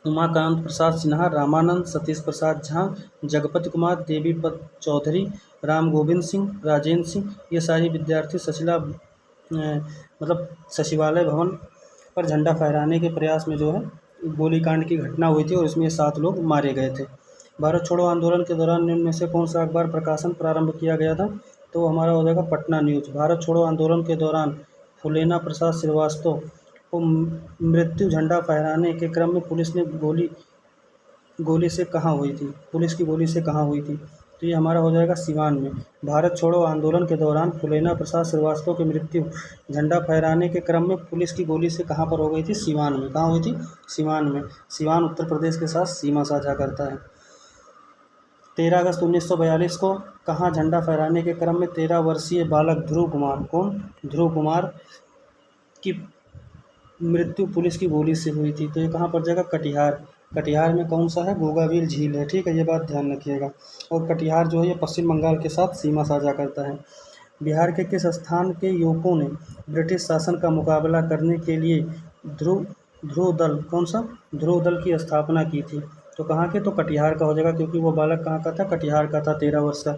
उमाकांत प्रसाद सिन्हा, रामानंद, सतीश प्रसाद झा, जगपति कुमार, देवीपत चौधरी, राम गोविंद सिंह, राजेंद्र सिंह, ये सारे विद्यार्थी मतलब सचिवालय भवन पर झंडा फहराने के प्रयास में जो है गोलीकांड की घटना हुई थी और इसमें 7 लोग मारे गए थे। भारत छोड़ो आंदोलन के दौरान निम्न में से कौन सा अखबार प्रकाशन प्रारंभ किया गया था? तो हमारा हो जाएगा पटना न्यूज। भारत छोड़ो आंदोलन के दौरान फुलेना प्रसाद श्रीवास्तव को मृत्यु झंडा फहराने के क्रम में पुलिस ने गोली से कहाँ हुई थी? पुलिस की गोली से कहाँ हुई थी? तो ये हमारा हो जाएगा सिवान में। भारत छोड़ो आंदोलन के दौरान फुलेना प्रसाद श्रीवास्तव की मृत्यु झंडा फहराने के क्रम में पुलिस की गोली से कहाँ पर हो गई थी? सिवान में। कहाँ हुई थी? सिवान में। सिवान उत्तर प्रदेश के साथ सीमा साझा करता है। 13 अगस्त 1942 को कहाँ झंडा फहराने के क्रम में 13 वर्षीय बालक ध्रुव कुमार, कौन? ध्रुव कुमार की मृत्यु पुलिस की गोली से हुई थी? तो ये कहाँ पर जाएगा? कटिहार। कटिहार में कौन सा है? गोगावील झील है, ठीक है। ये बात ध्यान रखिएगा। और कटिहार जो है ये पश्चिम बंगाल के साथ सीमा साझा करता है। बिहार के किस स्थान के युवकों ने ब्रिटिश शासन का मुकाबला करने के लिए ध्रुव दल, कौन सा? ध्रुव दल की स्थापना की थी? तो कहाँ के? तो कटिहार का हो जाएगा, क्योंकि वो बालक कहाँ का था? कटिहार का था, 13 वर्ष का।